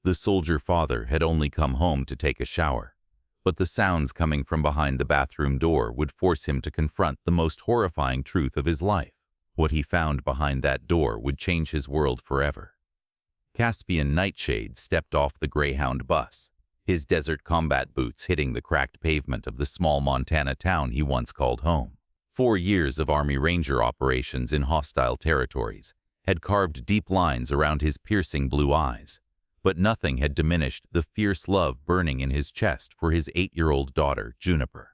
The soldier father had only come home to take a shower, but the sounds coming from behind the bathroom door would force him to confront the most horrifying truth of his life. What he found behind that door would change his world forever. Sergeant Nightshade stepped off the Greyhound bus, his desert combat boots hitting the cracked pavement of the small Montana town he once called home. 4 years of Army Ranger operations in hostile territories had carved deep lines around his piercing blue eyes, but nothing had diminished the fierce love burning in his chest for his 8-year-old daughter, Juniper.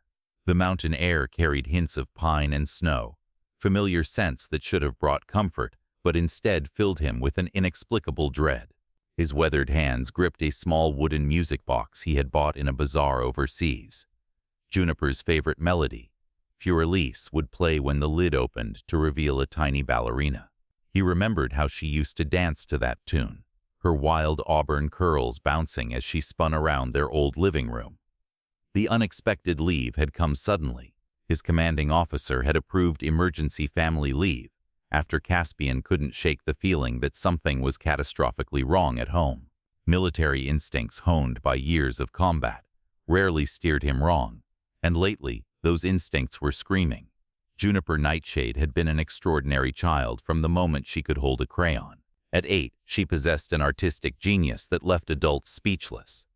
The mountain air carried hints of pine and snow, familiar scents that should have brought comfort, but instead filled him with an inexplicable dread. His weathered hands gripped a small wooden music box he had bought in a bazaar overseas. Juniper's favorite melody, Furelise, would play when the lid opened to reveal a tiny ballerina. He remembered how she used to dance to that tune, her wild auburn curls bouncing as she spun around their old living room. The unexpected leave had come suddenly. His commanding officer had approved emergency family leave after Caspian couldn't shake the feeling that something was catastrophically wrong at home. Military instincts honed by years of combat rarely steered him wrong, and lately those instincts were screaming. Juniper Nightshade had been an extraordinary child from the moment she could hold a crayon. At 8, she possessed an artistic genius that left adults speechless.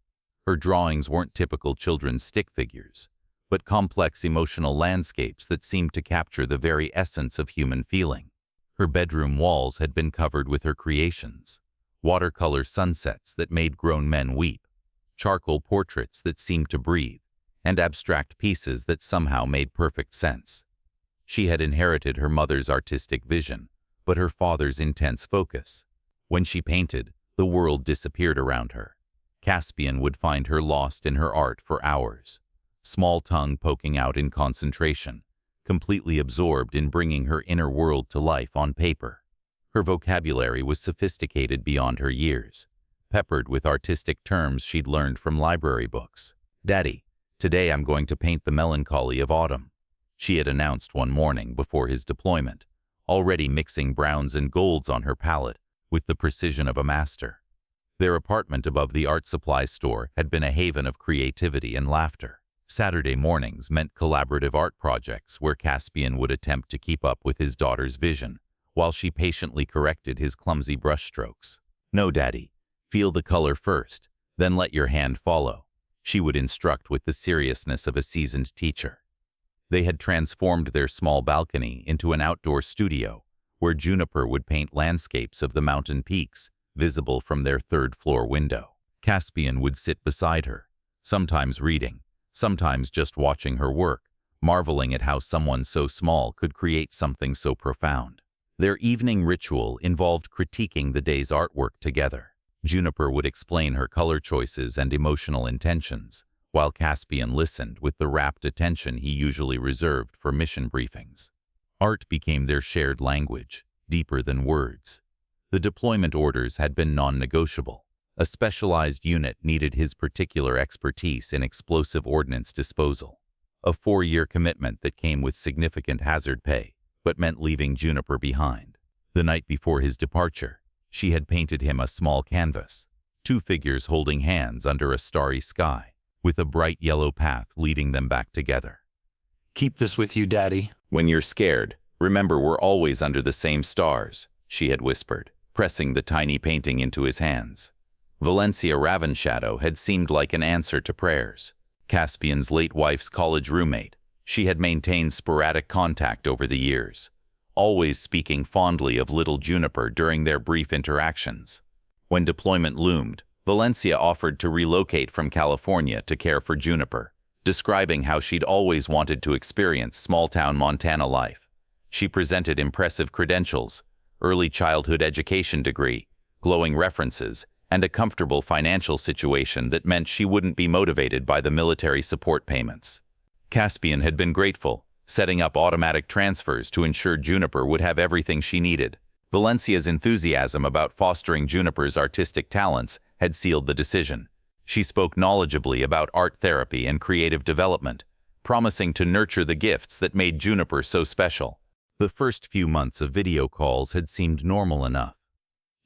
Her drawings weren't typical children's stick figures, but complex emotional landscapes that seemed to capture the very essence of human feeling. Her bedroom walls had been covered with her creations: watercolor sunsets that made grown men weep, charcoal portraits that seemed to breathe, and abstract pieces that somehow made perfect sense. She had inherited her mother's artistic vision, but her father's intense focus. When she painted, the world disappeared around her. Caspian would find her lost in her art for hours, small tongue poking out in concentration, completely absorbed in bringing her inner world to life on paper. Her vocabulary was sophisticated beyond her years, peppered with artistic terms she'd learned from library books. "Daddy, today I'm going to paint the melancholy of autumn," she had announced one morning before his deployment, already mixing browns and golds on her palette with the precision of a master. Their apartment above the art supply store had been a haven of creativity and laughter. Saturday mornings meant collaborative art projects where Caspian would attempt to keep up with his daughter's vision, while she patiently corrected his clumsy brushstrokes. "No, Daddy, feel the color first, then let your hand follow," she would instruct with the seriousness of a seasoned teacher. They had transformed their small balcony into an outdoor studio, where Juniper would paint landscapes of the mountain peaks visible from their third-floor window. Caspian would sit beside her, sometimes reading, sometimes just watching her work, marveling at how someone so small could create something so profound. Their evening ritual involved critiquing the day's artwork together. Juniper would explain her color choices and emotional intentions, while Caspian listened with the rapt attention he usually reserved for mission briefings. Art became their shared language, deeper than words. The deployment orders had been non-negotiable. A specialized unit needed his particular expertise in explosive ordnance disposal. A 4-year commitment that came with significant hazard pay, but meant leaving Juniper behind. The night before his departure, she had painted him a small canvas, 2 figures holding hands under a starry sky, with a bright yellow path leading them back together. "Keep this with you, Daddy. When you're scared, remember we're always under the same stars," she had whispered, pressing the tiny painting into his hands. Valencia Ravenshadow had seemed like an answer to prayers. Caspian's late wife's college roommate, she had maintained sporadic contact over the years, always speaking fondly of little Juniper during their brief interactions. When deployment loomed, Valencia offered to relocate from California to care for Juniper, describing how she'd always wanted to experience small-town Montana life. She presented impressive credentials, early childhood education degree, glowing references, and a comfortable financial situation that meant she wouldn't be motivated by the military support payments. Caspian had been grateful, setting up automatic transfers to ensure Juniper would have everything she needed. Valencia's enthusiasm about fostering Juniper's artistic talents had sealed the decision. She spoke knowledgeably about art therapy and creative development, promising to nurture the gifts that made Juniper so special. The first few months of video calls had seemed normal enough.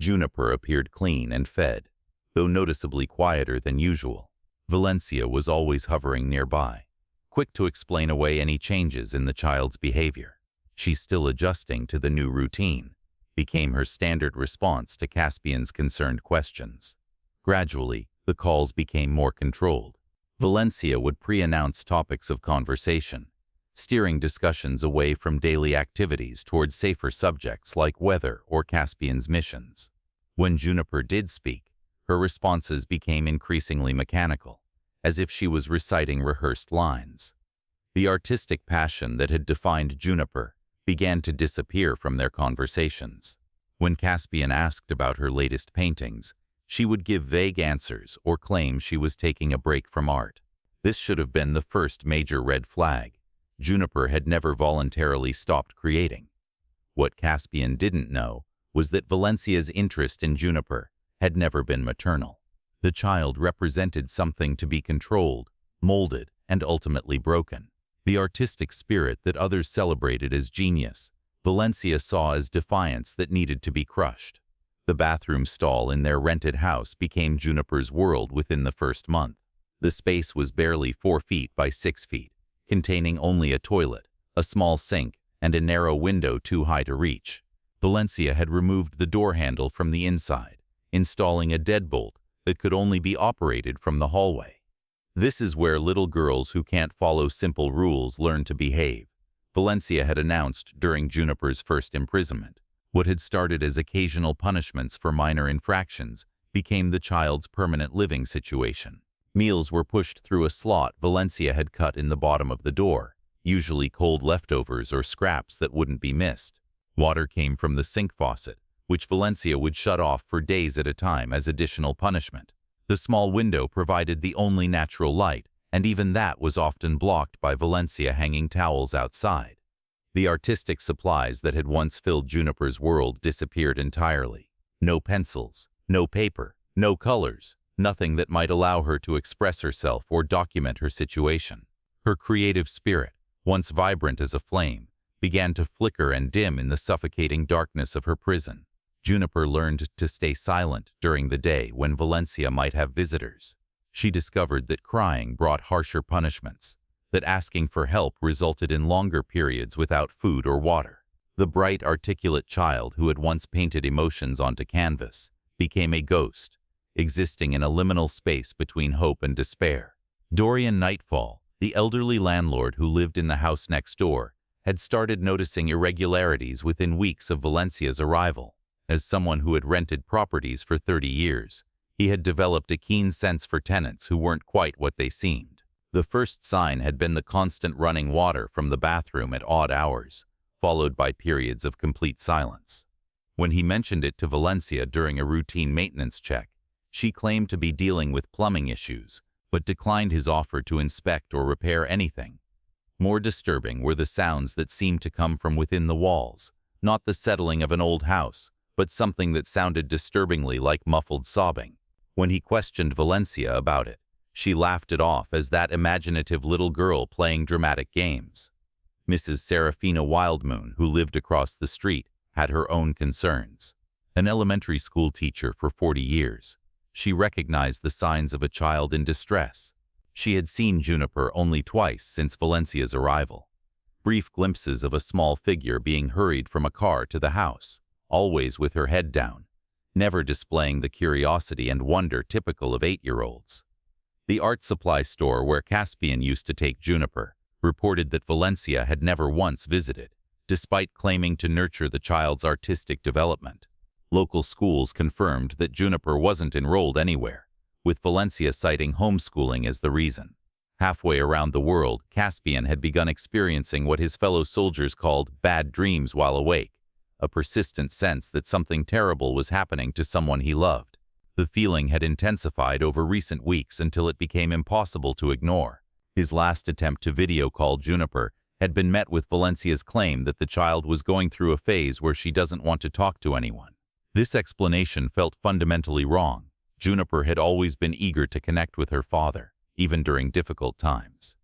Juniper appeared clean and fed, though noticeably quieter than usual. Valencia was always hovering nearby, quick to explain away any changes in the child's behavior. "She's still adjusting to the new routine," became her standard response to Caspian's concerned questions. Gradually, the calls became more controlled. Valencia would pre-announce topics of conversation, steering discussions away from daily activities toward safer subjects like weather or Caspian's missions. When Juniper did speak, her responses became increasingly mechanical, as if she was reciting rehearsed lines. The artistic passion that had defined Juniper began to disappear from their conversations. When Caspian asked about her latest paintings, she would give vague answers or claim she was taking a break from art. This should have been the first major red flag. Juniper had never voluntarily stopped creating. What Caspian didn't know was that Valencia's interest in Juniper had never been maternal. The child represented something to be controlled, molded, and ultimately broken. The artistic spirit that others celebrated as genius, Valencia saw as defiance that needed to be crushed. The bathroom stall in their rented house became Juniper's world within the first month. The space was barely 4 feet by 6 feet, containing only a toilet, a small sink, and a narrow window too high to reach. Valencia had removed the door handle from the inside, installing a deadbolt that could only be operated from the hallway. "This is where little girls who can't follow simple rules learn to behave," Valencia had announced during Juniper's first imprisonment. What had started as occasional punishments for minor infractions became the child's permanent living situation. Meals were pushed through a slot Valencia had cut in the bottom of the door, usually cold leftovers or scraps that wouldn't be missed. Water came from the sink faucet, which Valencia would shut off for days at a time as additional punishment. The small window provided the only natural light, and even that was often blocked by Valencia hanging towels outside. The artistic supplies that had once filled Juniper's world disappeared entirely. No pencils, no paper, no colors, nothing that might allow her to express herself or document her situation. Her creative spirit, once vibrant as a flame, began to flicker and dim in the suffocating darkness of her prison. Juniper learned to stay silent during the day when Valencia might have visitors. She discovered that crying brought harsher punishments, that asking for help resulted in longer periods without food or water. The bright, articulate child who had once painted emotions onto canvas became a ghost, existing in a liminal space between hope and despair. Dorian Nightfall, the elderly landlord who lived in the house next door, had started noticing irregularities within weeks of Valencia's arrival. As someone who had rented properties for 30 years, he had developed a keen sense for tenants who weren't quite what they seemed. The first sign had been the constant running water from the bathroom at odd hours, followed by periods of complete silence. When he mentioned it to Valencia during a routine maintenance check, she claimed to be dealing with plumbing issues, but declined his offer to inspect or repair anything. More disturbing were the sounds that seemed to come from within the walls, not the settling of an old house, but something that sounded disturbingly like muffled sobbing. When he questioned Valencia about it, she laughed it off as that imaginative little girl playing dramatic games. Mrs. Serafina Wildmoon, who lived across the street, had her own concerns. An elementary school teacher for 40 years, she recognized the signs of a child in distress. She had seen Juniper only twice since Valencia's arrival. Brief glimpses of a small figure being hurried from a car to the house, always with her head down, never displaying the curiosity and wonder typical of 8-year-olds. The art supply store where Caspian used to take Juniper reported that Valencia had never once visited, despite claiming to nurture the child's artistic development. Local schools confirmed that Juniper wasn't enrolled anywhere, with Valencia citing homeschooling as the reason. Halfway around the world, Caspian had begun experiencing what his fellow soldiers called bad dreams while awake, a persistent sense that something terrible was happening to someone he loved. The feeling had intensified over recent weeks until it became impossible to ignore. His last attempt to video call Juniper had been met with Valencia's claim that the child was going through a phase where she doesn't want to talk to anyone. This explanation felt fundamentally wrong. Juniper had always been eager to connect with her father, even during difficult times.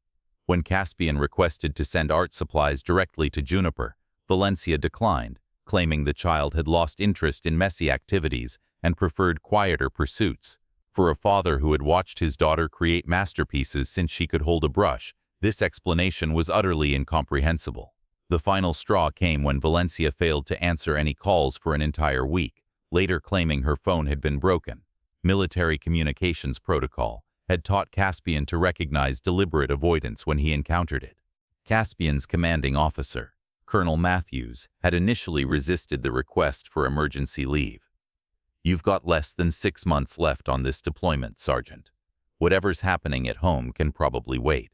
When Caspian requested to send art supplies directly to Juniper, Valencia declined, claiming the child had lost interest in messy activities and preferred quieter pursuits, For a father who had watched his daughter create masterpieces since she could hold a brush, this explanation was utterly incomprehensible. The final straw came when Valencia failed to answer any calls for an entire week, later claiming her phone had been broken. Military communications protocol had taught Caspian to recognize deliberate avoidance when he encountered it. Caspian's commanding officer, Colonel Matthews, had initially resisted the request for emergency leave. "You've got less than 6 months left on this deployment, Sergeant. Whatever's happening at home can probably wait."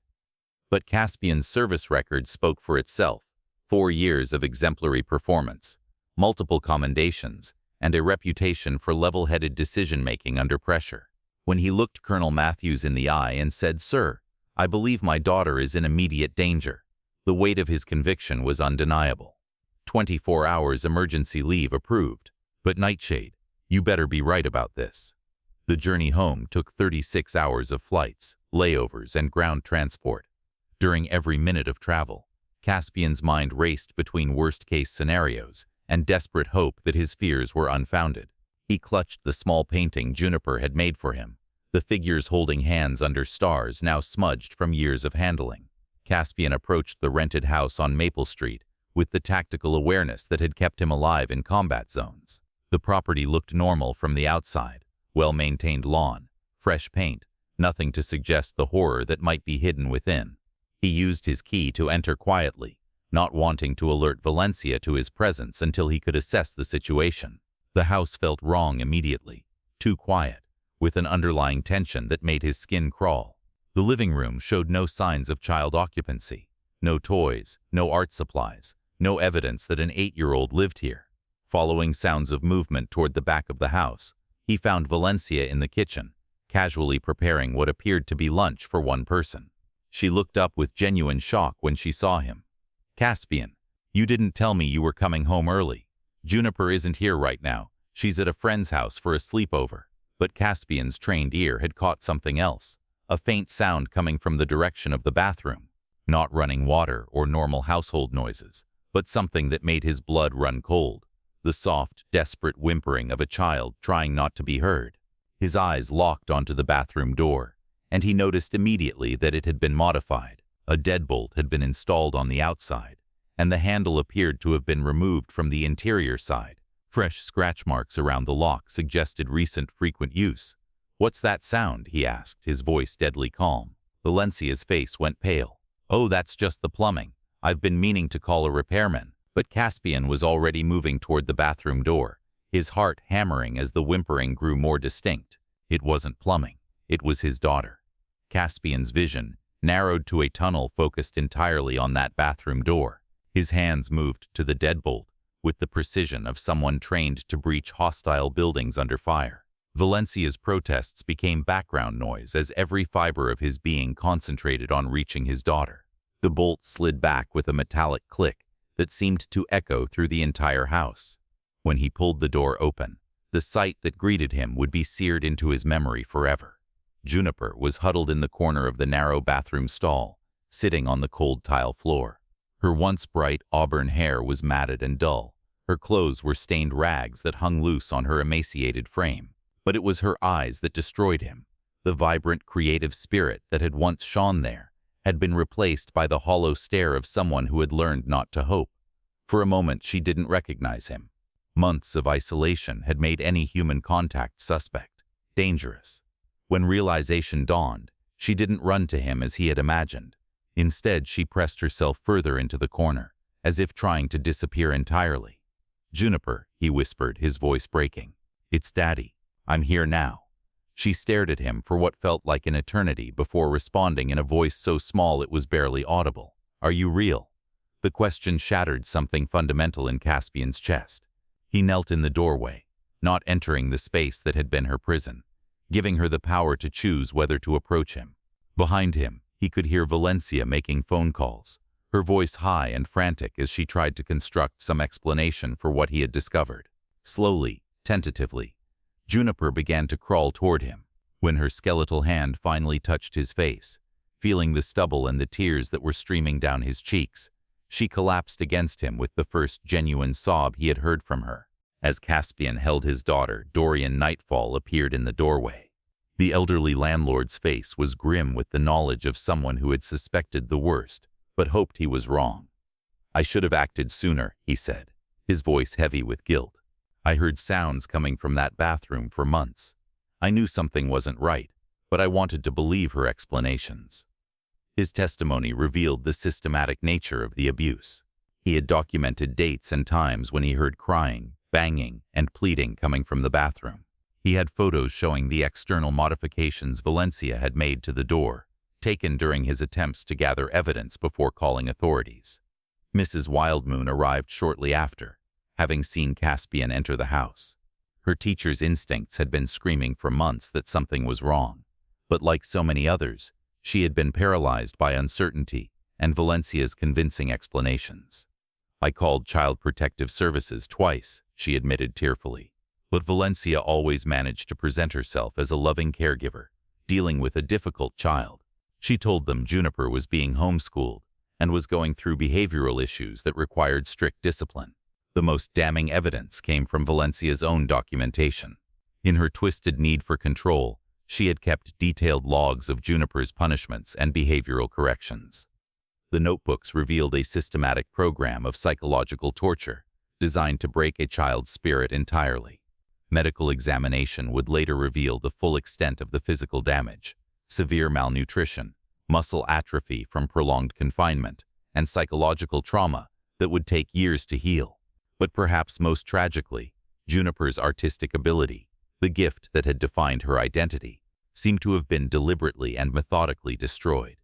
But Caspian's service record spoke for itself. 4 years of exemplary performance, multiple commendations, and a reputation for level-headed decision-making under pressure. When he looked Colonel Matthews in the eye and said, "Sir, I believe my daughter is in immediate danger," the weight of his conviction was undeniable. 24 hours emergency leave approved. But Nightshade, you better be right about this. The journey home took 36 hours of flights, layovers, and ground transport. During every minute of travel, Caspian's mind raced between worst-case scenarios and desperate hope that his fears were unfounded. He clutched the small painting Juniper had made for him, the figures holding hands under stars now smudged from years of handling. Caspian approached the rented house on Maple Street with the tactical awareness that had kept him alive in combat zones. The property looked normal from the outside, well-maintained lawn, fresh paint, nothing to suggest the horror that might be hidden within. He used his key to enter quietly, not wanting to alert Valencia to his presence until he could assess the situation. The house felt wrong immediately, too quiet, with an underlying tension that made his skin crawl. The living room showed no signs of child occupancy, no toys, no art supplies, no evidence that an 8-year-old lived here. Following sounds of movement toward the back of the house, he found Valencia in the kitchen, casually preparing what appeared to be lunch for one person. She looked up with genuine shock when she saw him. "Caspian, you didn't tell me you were coming home early. Juniper isn't here right now. She's at a friend's house for a sleepover." But Caspian's trained ear had caught something else, a faint sound coming from the direction of the bathroom. Not running water or normal household noises, but something that made his blood run cold. The soft, desperate whimpering of a child trying not to be heard. His eyes locked onto the bathroom door, and he noticed immediately that it had been modified. A deadbolt had been installed on the outside, and the handle appeared to have been removed from the interior side. Fresh scratch marks around the lock suggested recent frequent use. "What's that sound?" he asked, his voice deadly calm. Valencia's face went pale. "Oh, that's just the plumbing. I've been meaning to call a repairman." But Caspian was already moving toward the bathroom door, his heart hammering as the whimpering grew more distinct. It wasn't plumbing. It was his daughter. Caspian's vision narrowed to a tunnel focused entirely on that bathroom door. His hands moved to the deadbolt with the precision of someone trained to breach hostile buildings under fire. Valencia's protests became background noise as every fiber of his being concentrated on reaching his daughter. The bolt slid back with a metallic click that seemed to echo through the entire house. When he pulled the door open, the sight that greeted him would be seared into his memory forever. Juniper was huddled in the corner of the narrow bathroom stall, sitting on the cold tile floor. Her once bright auburn hair was matted and dull. Her clothes were stained rags that hung loose on her emaciated frame. But it was her eyes that destroyed him. The vibrant, creative spirit that had once shone there had been replaced by the hollow stare of someone who had learned not to hope. For a moment, she didn't recognize him. Months of isolation had made any human contact suspect, dangerous. When realization dawned, she didn't run to him as he had imagined. Instead, she pressed herself further into the corner, as if trying to disappear entirely. "Juniper," he whispered, his voice breaking. "It's Daddy. I'm here now." She stared at him for what felt like an eternity before responding in a voice so small it was barely audible. "Are you real?" The question shattered something fundamental in Caspian's chest. He knelt in the doorway, not entering the space that had been her prison, giving her the power to choose whether to approach him. Behind him, he could hear Valencia making phone calls, her voice high and frantic as she tried to construct some explanation for what he had discovered. Slowly, tentatively, Juniper began to crawl toward him. When her skeletal hand finally touched his face, feeling the stubble and the tears that were streaming down his cheeks, she collapsed against him with the first genuine sob he had heard from her. As Caspian held his daughter, Dorian Nightfall appeared in the doorway. The elderly landlord's face was grim with the knowledge of someone who had suspected the worst, but hoped he was wrong. "I should have acted sooner," he said, his voice heavy with guilt. "I heard sounds coming from that bathroom for months. I knew something wasn't right, but I wanted to believe her explanations." His testimony revealed the systematic nature of the abuse. He had documented dates and times when he heard crying, banging, and pleading coming from the bathroom. He had photos showing the external modifications Valencia had made to the door, taken during his attempts to gather evidence before calling authorities. Mrs. Wildmoon arrived shortly after, having seen Caspian enter the house. Her teacher's instincts had been screaming for months that something was wrong, but like so many others, she had been paralyzed by uncertainty and Valencia's convincing explanations. "I called Child Protective Services twice," she admitted tearfully. But Valencia always managed to present herself as a loving caregiver, dealing with a difficult child. She told them Juniper was being homeschooled and was going through behavioral issues that required strict discipline. The most damning evidence came from Valencia's own documentation. In her twisted need for control, she had kept detailed logs of Juniper's punishments and behavioral corrections. The notebooks revealed a systematic program of psychological torture designed to break a child's spirit entirely. Medical examination would later reveal the full extent of the physical damage: severe malnutrition, muscle atrophy from prolonged confinement, and psychological trauma that would take years to heal. But perhaps most tragically, Juniper's artistic ability, the gift that had defined her identity, seemed to have been deliberately and methodically destroyed.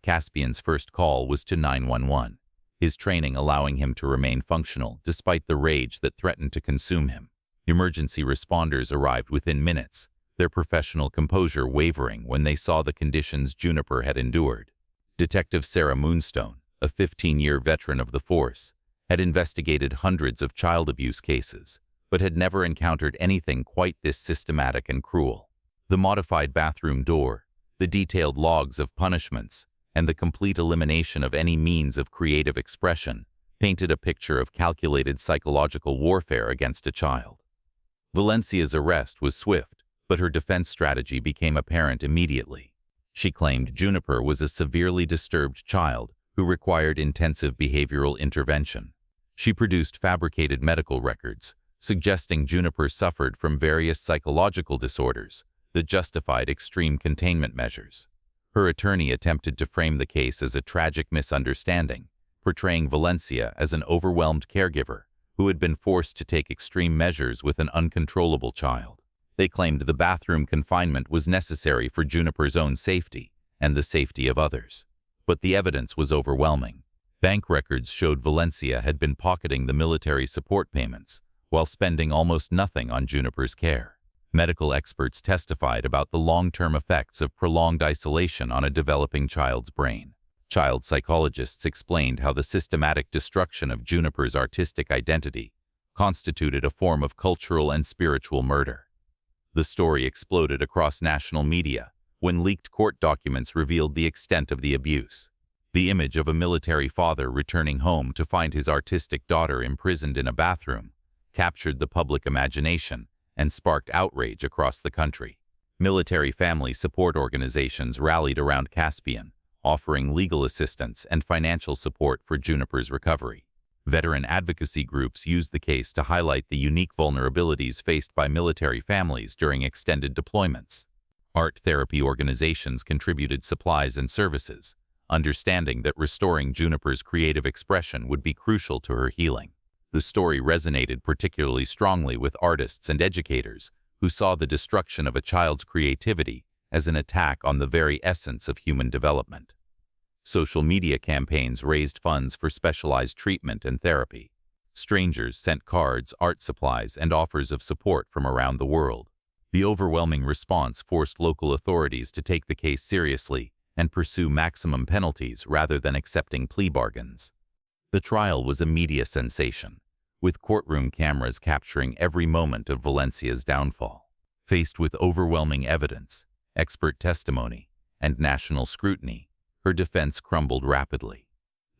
Caspian's first call was to 911, his training allowing him to remain functional despite the rage that threatened to consume him. Emergency responders arrived within minutes, their professional composure wavering when they saw the conditions Juniper had endured. Detective Sarah Moonstone, a 15-year veteran of the force, had investigated hundreds of child abuse cases, but had never encountered anything quite this systematic and cruel. The modified bathroom door, the detailed logs of punishments, and the complete elimination of any means of creative expression painted a picture of calculated psychological warfare against a child. Valencia's arrest was swift, but her defense strategy became apparent immediately. She claimed Juniper was a severely disturbed child who required intensive behavioral intervention. She produced fabricated medical records, suggesting Juniper suffered from various psychological disorders that justified extreme containment measures. Her attorney attempted to frame the case as a tragic misunderstanding, portraying Valencia as an overwhelmed caregiver who had been forced to take extreme measures with an uncontrollable child. They claimed the bathroom confinement was necessary for Juniper's own safety and the safety of others. But the evidence was overwhelming. Bank records showed Valencia had been pocketing the military support payments while spending almost nothing on Juniper's care. Medical experts testified about the long-term effects of prolonged isolation on a developing child's brain. Child psychologists explained how the systematic destruction of Juniper's artistic identity constituted a form of cultural and spiritual murder. The story exploded across national media when leaked court documents revealed the extent of the abuse. The image of a military father returning home to find his artistic daughter imprisoned in a bathroom captured the public imagination and sparked outrage across the country. Military family support organizations rallied around Caspian, offering legal assistance and financial support for Juniper's recovery. Veteran advocacy groups used the case to highlight the unique vulnerabilities faced by military families during extended deployments. Art therapy organizations contributed supplies and services, understanding that restoring Juniper's creative expression would be crucial to her healing. The story resonated particularly strongly with artists and educators who saw the destruction of a child's creativity as an attack on the very essence of human development. Social media campaigns raised funds for specialized treatment and therapy. Strangers sent cards, art supplies, and offers of support from around the world. The overwhelming response forced local authorities to take the case seriously and pursue maximum penalties rather than accepting plea bargains. The trial was a media sensation, with courtroom cameras capturing every moment of Valencia's downfall. Faced with overwhelming evidence, expert testimony, and national scrutiny, her defense crumbled rapidly.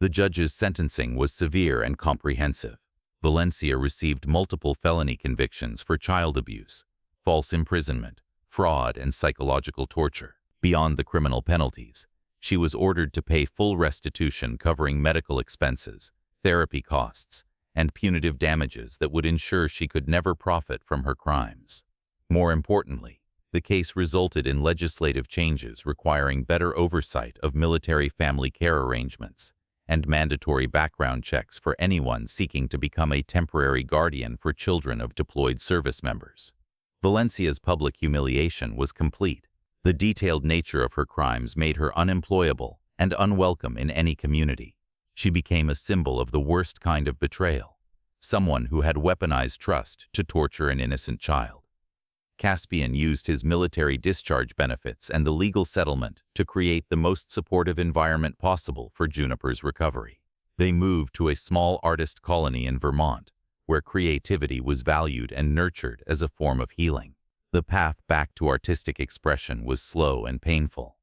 The judge's sentencing was severe and comprehensive. Valencia received multiple felony convictions for child abuse, false imprisonment, fraud, and psychological torture. Beyond the criminal penalties, she was ordered to pay full restitution covering medical expenses, therapy costs, and punitive damages that would ensure she could never profit from her crimes. More importantly, the case resulted in legislative changes requiring better oversight of military family care arrangements and mandatory background checks for anyone seeking to become a temporary guardian for children of deployed service members. Valencia's public humiliation was complete. The detailed nature of her crimes made her unemployable and unwelcome in any community. She became a symbol of the worst kind of betrayal, someone who had weaponized trust to torture an innocent child. Caspian used his military discharge benefits and the legal settlement to create the most supportive environment possible for Juniper's recovery. They moved to a small artist colony in Vermont, where creativity was valued and nurtured as a form of healing. The path back to artistic expression was slow and painful.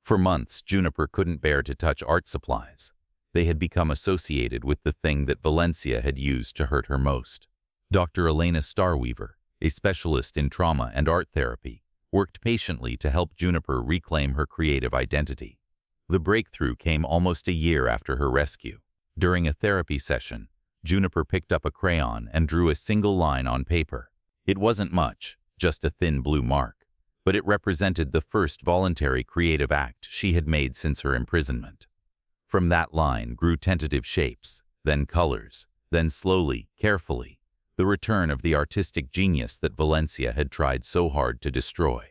For months, Juniper couldn't bear to touch art supplies. They had become associated with the thing that Valencia had used to hurt her most. Dr. Elena Starweaver, a specialist in trauma and art therapy, worked patiently to help Juniper reclaim her creative identity. The breakthrough came almost a year after her rescue. During a therapy session, Juniper picked up a crayon and drew a single line on paper. It wasn't much, just a thin blue mark, but it represented the first voluntary creative act she had made since her imprisonment. From that line grew tentative shapes, then colors, then slowly, carefully, the return of the artistic genius that Valencia had tried so hard to destroy.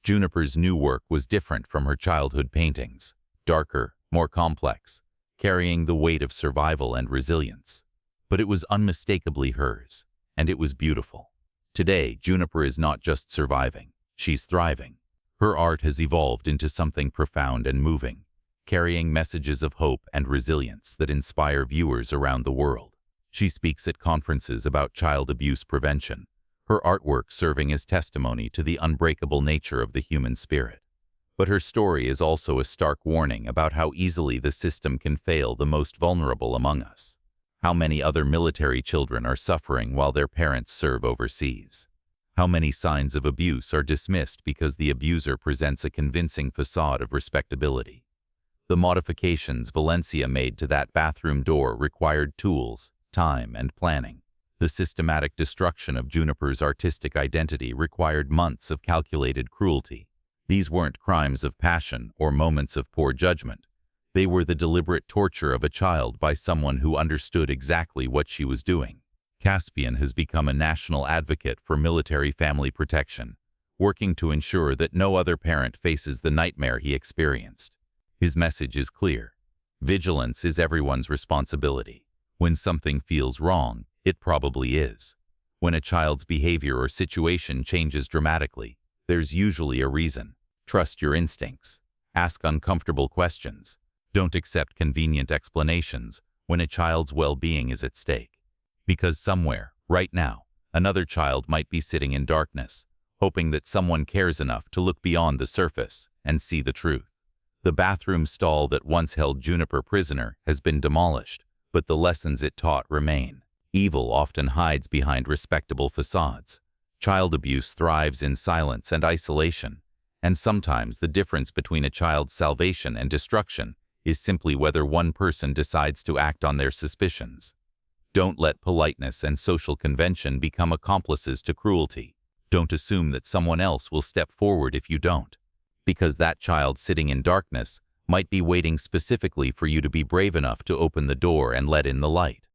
Juniper's new work was different from her childhood paintings, darker, more complex, carrying the weight of survival and resilience. But it was unmistakably hers, and it was beautiful. Today, Juniper is not just surviving, she's thriving. Her art has evolved into something profound and moving, carrying messages of hope and resilience that inspire viewers around the world. She speaks at conferences about child abuse prevention, her artwork serving as testimony to the unbreakable nature of the human spirit. But her story is also a stark warning about how easily the system can fail the most vulnerable among us. How many other military children are suffering while their parents serve overseas? How many signs of abuse are dismissed because the abuser presents a convincing facade of respectability? The modifications Valencia made to that bathroom door required tools, time, and planning. The systematic destruction of Juniper's artistic identity required months of calculated cruelty. These weren't crimes of passion or moments of poor judgment. They were the deliberate torture of a child by someone who understood exactly what she was doing. Caspian has become a national advocate for military family protection, working to ensure that no other parent faces the nightmare he experienced. His message is clear. Vigilance is everyone's responsibility. When something feels wrong, it probably is. When a child's behavior or situation changes dramatically, there's usually a reason. Trust your instincts. Ask uncomfortable questions. Don't accept convenient explanations when a child's well-being is at stake. Because somewhere, right now, another child might be sitting in darkness, hoping that someone cares enough to look beyond the surface and see the truth. The bathroom stall that once held Juniper prisoner has been demolished, but the lessons it taught remain. Evil often hides behind respectable facades. Child abuse thrives in silence and isolation, and sometimes the difference between a child's salvation and destruction is simply whether one person decides to act on their suspicions. Don't let politeness and social convention become accomplices to cruelty. Don't assume that someone else will step forward if you don't, because that child sitting in darkness might be waiting specifically for you to be brave enough to open the door and let in the light.